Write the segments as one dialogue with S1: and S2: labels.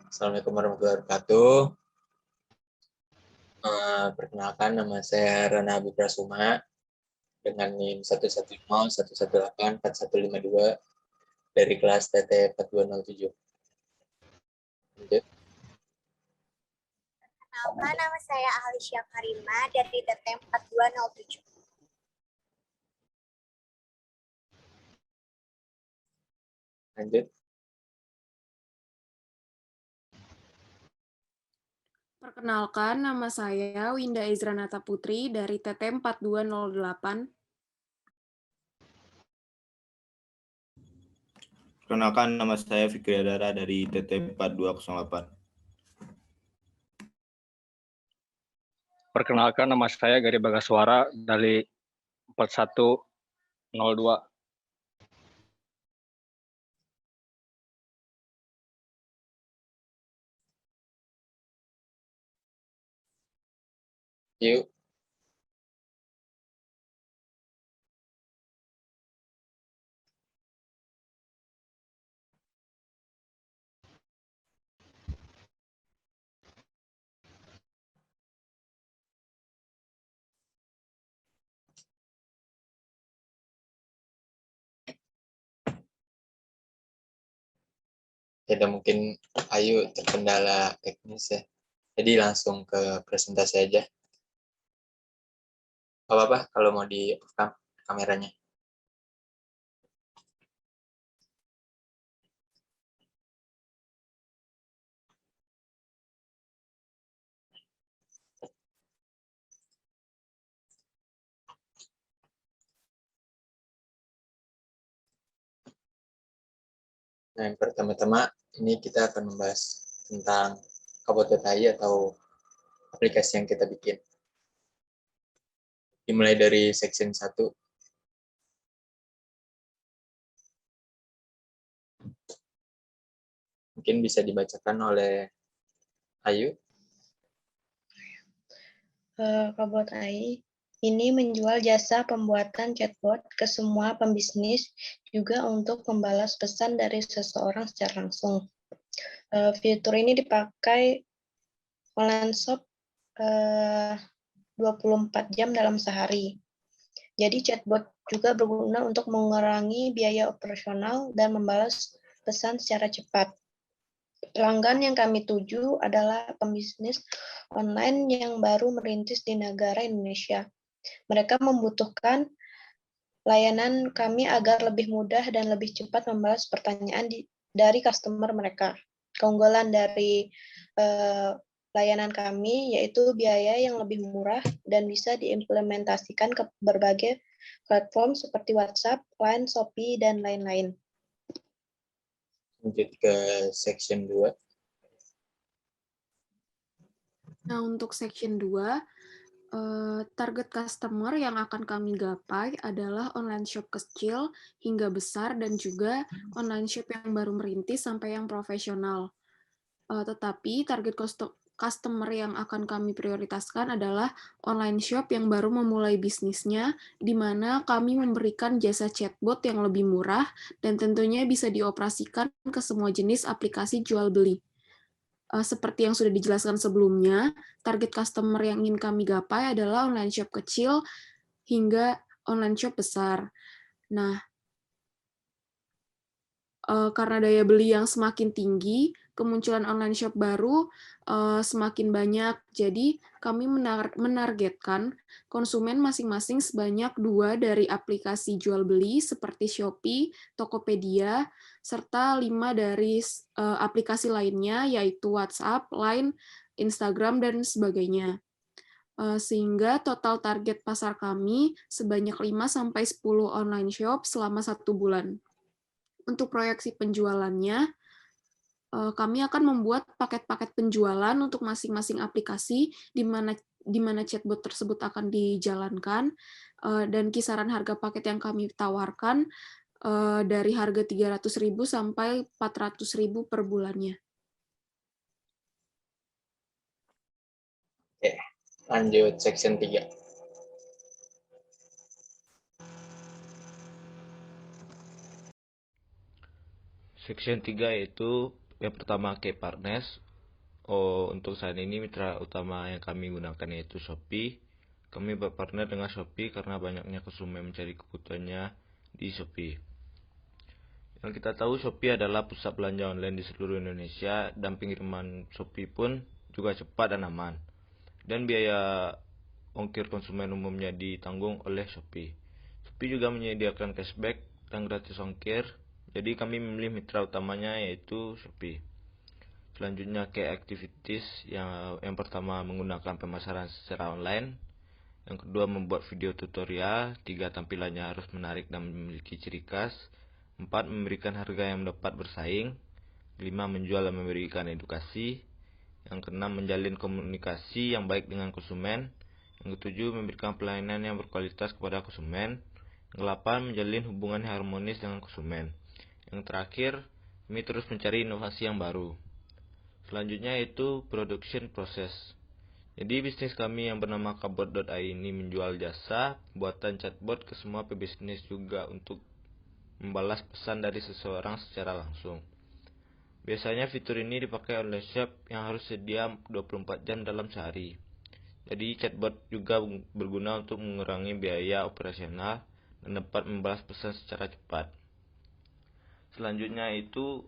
S1: Assalamualaikum warahmatullahi wabarakatuh. Perkenalkan, nama saya Rana Abi Prasuma dengan NIM 11011845152 dari kelas TT 4207. Lanjut.
S2: Perkenalkan, nama saya Alisya Karima dari TT 4207.
S1: Lanjut.
S3: Perkenalkan, nama saya Winda Izranata Putri dari TT 4208.
S4: Perkenalkan, nama saya Fikri Adara dari TT 4208.
S5: Perkenalkan, nama saya Gari Bagaswara dari 4102.
S1: Yuk. Tidak mungkin Ayu terkendala teknis ya. Jadi langsung ke presentasi aja. Apa-apa kalau mau di off kameranya. Nah, yang pertama-tama ini kita akan membahas tentang Kabot.ai atau aplikasi yang kita bikin. Dimulai dari section 1. Mungkin bisa dibacakan oleh Ayu.
S6: Kabot.ai ini menjual jasa pembuatan chatbot ke semua pembisnis, juga untuk membalas pesan dari seseorang secara langsung. Fitur ini dipakai online shop 24 jam dalam sehari. Jadi chatbot juga berguna untuk mengurangi biaya operasional dan membalas pesan secara cepat. Pelanggan yang kami tuju adalah pembisnis online yang baru merintis di negara Indonesia. Mereka membutuhkan layanan kami agar lebih mudah dan lebih cepat membalas pertanyaan dari customer mereka. Keunggulan dari layanan kami yaitu biaya yang lebih murah dan bisa diimplementasikan ke berbagai platform seperti WhatsApp, Line, Shopee, dan lain-lain.
S1: Lanjut ke section 2.
S3: Nah, untuk section 2, target customer yang akan kami gapai adalah online shop kecil hingga besar dan juga online shop yang baru merintis sampai yang profesional. Tetapi target customer yang akan kami prioritaskan adalah online shop yang baru memulai bisnisnya, di mana kami memberikan jasa chatbot yang lebih murah dan tentunya bisa dioperasikan ke semua jenis aplikasi jual beli. Seperti yang sudah dijelaskan sebelumnya, target customer yang ingin kami gapai adalah online shop kecil hingga online shop besar. Nah, karena daya beli yang semakin tinggi, kemunculan online shop baru semakin banyak. Jadi, kami menargetkan konsumen masing-masing sebanyak 2 dari aplikasi jual beli seperti Shopee, Tokopedia, serta 5 dari aplikasi lainnya, yaitu WhatsApp, Line, Instagram, dan sebagainya. Sehingga total target pasar kami sebanyak 5-10 online shop selama 1 bulan. Untuk proyeksi penjualannya, kami akan membuat paket-paket penjualan untuk masing-masing aplikasi di mana chatbot tersebut akan dijalankan, dan kisaran harga paket yang kami tawarkan dari harga 300.000 sampai 400.000 per bulannya.
S1: Oke, lanjut section 3.
S4: Section 3 yaitu yang pertama K-Partners. Untuk saat ini mitra utama yang kami gunakan yaitu Shopee. Kami berpartner dengan Shopee karena banyaknya konsumen mencari kebutuhannya di Shopee. Yang kita tahu Shopee adalah pusat belanja online di seluruh Indonesia dan pengiriman Shopee pun juga cepat dan aman. Dan biaya ongkir konsumen umumnya ditanggung oleh Shopee. Shopee juga menyediakan cashback dan gratis ongkir. Jadi kami memilih mitra utamanya yaitu Shopee. Selanjutnya ke activities yang pertama menggunakan pemasaran secara online. Yang kedua membuat video tutorial. 3 tampilannya harus menarik dan memiliki ciri khas. 4 memberikan harga yang dapat bersaing. 5 menjual dan memberikan edukasi. Yang keenam menjalin komunikasi yang baik dengan konsumen. Yang ketujuh memberikan pelayanan yang berkualitas kepada konsumen. Yang ke-8 menjalin hubungan yang harmonis dengan konsumen. Yang terakhir, kami terus mencari inovasi yang baru. Selanjutnya yaitu production process. Jadi bisnis kami yang bernama Kabot.ai ini menjual jasa pembuatan chatbot ke semua pebisnis juga untuk membalas pesan dari seseorang secara langsung. Biasanya fitur ini dipakai oleh shop yang harus sedia 24 jam dalam sehari. Jadi chatbot juga berguna untuk mengurangi biaya operasional dan dapat membalas pesan secara cepat. Selanjutnya itu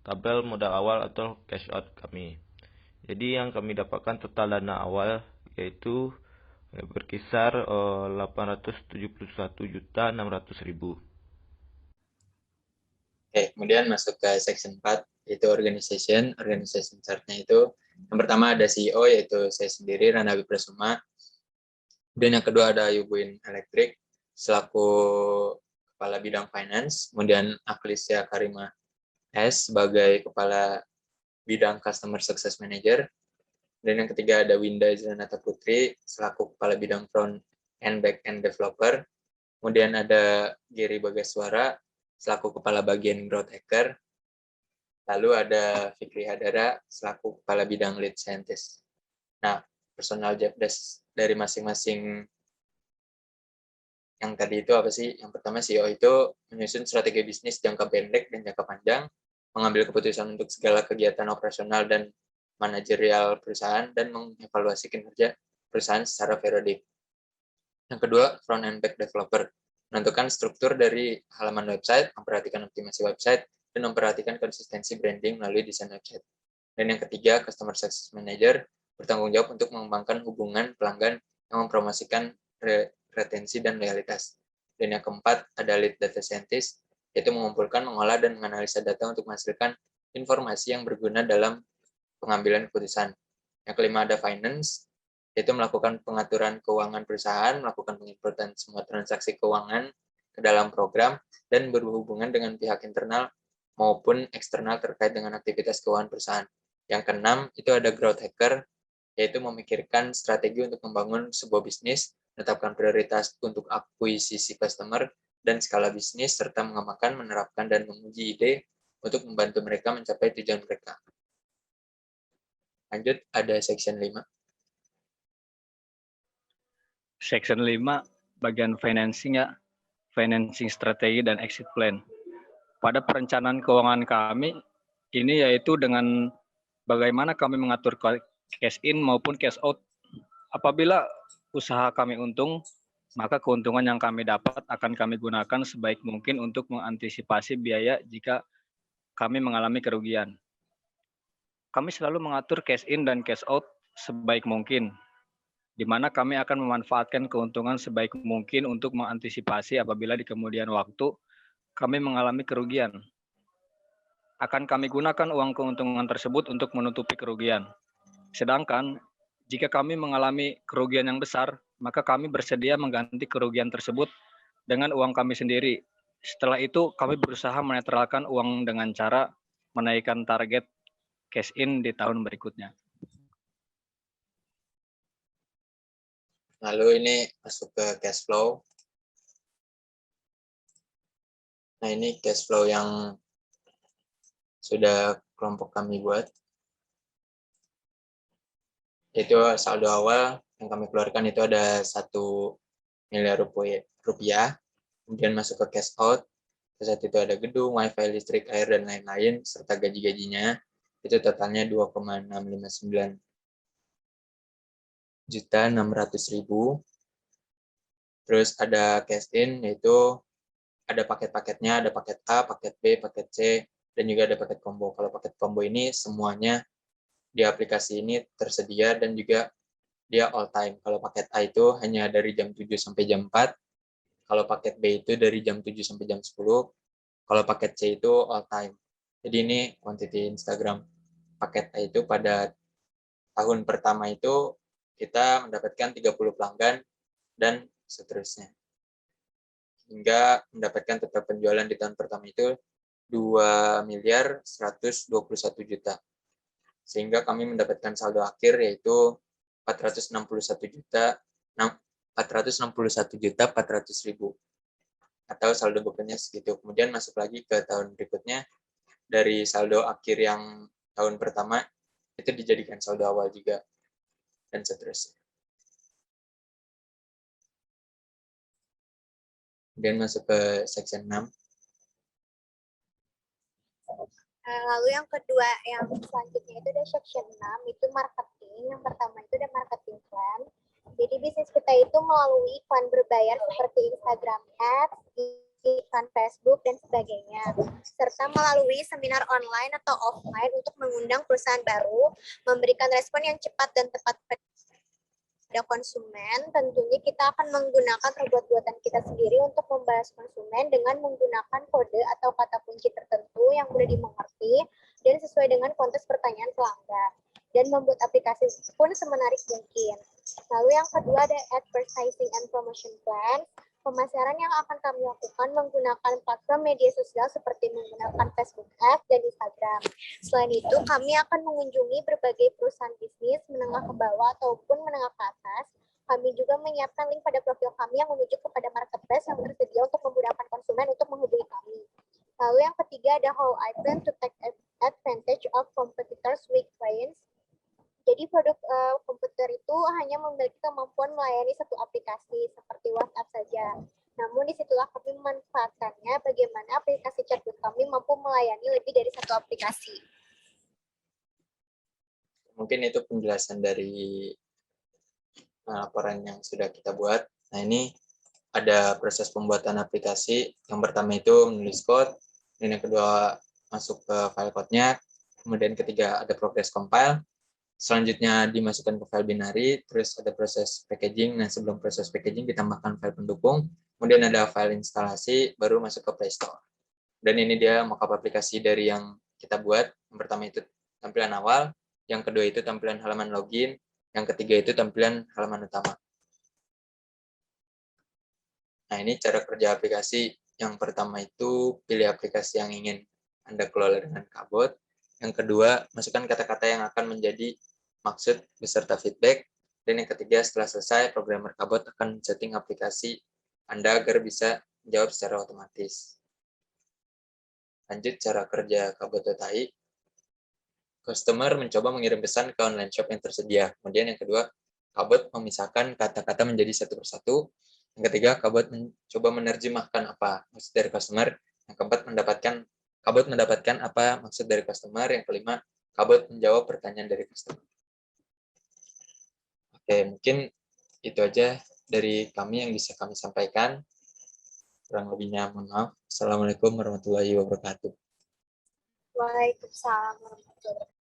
S4: tabel modal awal atau cash out kami. Jadi yang kami dapatkan total dana awal yaitu berkisar 871.600.000.
S1: Oke, kemudian masuk ke section 4 yaitu organization. Organization chart-nya itu yang pertama ada CEO yaitu saya sendiri Randa Wiprasuma. Kemudian yang kedua ada Yubuin Electric selaku Kepala Bidang Finance, kemudian Aklisya Karima S sebagai Kepala Bidang Customer Success Manager, dan yang ketiga ada Winda Zanata Putri selaku Kepala Bidang Front and Back End Developer, kemudian ada Giri Bagaswara selaku Kepala Bagian Growth Hacker, lalu ada Fikri Hadara selaku Kepala Bidang Lead Scientist. Nah, personal job desk dari masing-masing yang tadi itu apa sih? Yang pertama CEO itu menyusun strategi bisnis jangka pendek dan jangka panjang, mengambil keputusan untuk segala kegiatan operasional dan manajerial perusahaan, dan mengevaluasi kinerja perusahaan secara periodik. Yang kedua, front and back developer, menentukan struktur dari halaman website, memperhatikan optimasi website, dan memperhatikan konsistensi branding melalui desain website. Dan yang ketiga, customer success manager, bertanggung jawab untuk mengembangkan hubungan pelanggan yang mempromosikan retensi dan loyalitas. Dan yang keempat, ada lead data scientist, yaitu mengumpulkan, mengolah, dan menganalisa data untuk menghasilkan informasi yang berguna dalam pengambilan keputusan. Yang kelima ada finance, yaitu melakukan pengaturan keuangan perusahaan, melakukan penginputan semua transaksi keuangan ke dalam program, dan berhubungan dengan pihak internal maupun eksternal terkait dengan aktivitas keuangan perusahaan. Yang keenam, itu ada growth hacker, yaitu memikirkan strategi untuk membangun sebuah bisnis, menetapkan prioritas untuk akuisisi customer dan skala bisnis, serta mengembangkan, menerapkan, dan menguji ide untuk membantu mereka mencapai tujuan mereka. Lanjut, ada section 5.
S5: Section 5, bagian financing ya, financing strategi dan exit plan. Pada perencanaan keuangan kami, ini yaitu dengan bagaimana kami mengatur cash in maupun cash out. Apabila usaha kami untung, maka keuntungan yang kami dapat akan kami gunakan sebaik mungkin untuk mengantisipasi biaya jika kami mengalami kerugian. Kami selalu mengatur cash in dan cash out sebaik mungkin, di mana kami akan memanfaatkan keuntungan sebaik mungkin untuk mengantisipasi apabila di kemudian waktu kami mengalami kerugian. Akan kami gunakan uang keuntungan tersebut untuk menutupi kerugian. Sedangkan jika kami mengalami kerugian yang besar, maka kami bersedia mengganti kerugian tersebut dengan uang kami sendiri. Setelah itu, kami berusaha menetralkan uang dengan cara menaikkan target cash in di tahun berikutnya.
S1: Lalu ini masuk ke cash flow. Nah, ini cash flow yang sudah kelompok kami buat. Itu saldo awal yang kami keluarkan itu ada 1 miliar rupiah. Kemudian masuk ke cash out Saat itu ada gedung, wifi, listrik, air, dan lain-lain, serta gaji-gajinya. Itu totalnya 2,659 juta 600.000. Terus ada cash in, yaitu ada paket-paketnya, ada paket A, paket B, paket C, dan juga ada paket combo. Kalau paket combo ini semuanya di aplikasi ini tersedia dan juga dia all time. Kalau paket A itu hanya dari jam 7 sampai jam 4. Kalau paket B itu dari jam 7 sampai jam 10. Kalau paket C itu all time. Jadi ini quantity Instagram. Paket A itu pada tahun pertama itu kita mendapatkan 30 pelanggan dan seterusnya. Hingga mendapatkan total penjualan di tahun pertama itu 2.121.000.000. Sehingga kami mendapatkan saldo akhir yaitu 461.400.000 atau saldo bukannya segitu. Kemudian masuk lagi ke tahun berikutnya, dari saldo akhir yang tahun pertama itu dijadikan saldo awal juga, dan seterusnya. Kemudian masuk ke section 6.
S2: Lalu yang kedua, yang selanjutnya itu ada section 6, itu marketing. Yang pertama itu ada marketing plan. Jadi bisnis kita itu melalui iklan berbayar seperti Instagram Ads, iklan Facebook, dan sebagainya. Serta melalui seminar online atau offline untuk mengundang perusahaan baru, memberikan respon yang cepat dan tepat pada konsumen. Tentunya kita akan menggunakan robot buatan kita sendiri untuk membalas konsumen dengan menggunakan kode atau kata kunci tertentu yang mudah dimengerti dan sesuai dengan konteks pertanyaan pelanggan, dan membuat aplikasi pun semenarik mungkin. Lalu yang kedua ada advertising and promotion plan. Pemasaran yang akan kami lakukan menggunakan platform media sosial seperti menggunakan Facebook Ads dan Instagram. Selain itu, kami akan mengunjungi berbagai perusahaan bisnis menengah ke bawah ataupun menengah ke atas. Kami juga menyiapkan link pada profil kami yang menuju kepada marketplace yang tersedia untuk memudahkan konsumen untuk menghubungi kami. Lalu yang ketiga ada how I plan to take advantage of competitors' weak points. Jadi produk komputer itu hanya memiliki kemampuan melayani satu aplikasi seperti WhatsApp saja. Namun disitulah kami memanfaatkannya bagaimana aplikasi chatbot kami mampu melayani lebih dari satu aplikasi.
S1: Mungkin itu penjelasan dari laporan yang sudah kita buat. Nah, ini ada proses pembuatan aplikasi. Yang pertama itu menulis code, dan yang kedua masuk ke file code-nya, kemudian ketiga ada progress compile, selanjutnya dimasukkan ke file binary, terus ada proses packaging. Nah, sebelum proses packaging ditambahkan file pendukung, kemudian ada file instalasi, baru masuk ke Play Store. Dan ini dia mockup aplikasi dari yang kita buat. Yang pertama itu tampilan awal, yang kedua itu tampilan halaman login, yang ketiga itu tampilan halaman utama. Nah, ini cara kerja aplikasi. Yang pertama itu pilih aplikasi yang ingin Anda kelola dengan Kabot. Yang kedua, masukkan kata-kata yang akan menjadi maksud beserta feedback. Dan yang ketiga, setelah selesai, programmer Kabot akan setting aplikasi Anda agar bisa menjawab secara otomatis. Lanjut cara kerja Kabot.ai. Customer mencoba mengirim pesan ke online shop yang tersedia. Kemudian yang kedua, Kabot memisahkan kata-kata menjadi satu persatu. Yang ketiga, Kabot mencoba menerjemahkan apa maksud dari customer. Yang keempat, Kabot mendapatkan apa maksud dari customer. Yang kelima, Kabot menjawab pertanyaan dari customer. Oke, mungkin itu aja dari kami yang bisa kami sampaikan. Kurang lebihnya mohon maaf. Assalamualaikum warahmatullahi wabarakatuh.
S2: Waalaikumsalam warahmatullahi wabarakatuh.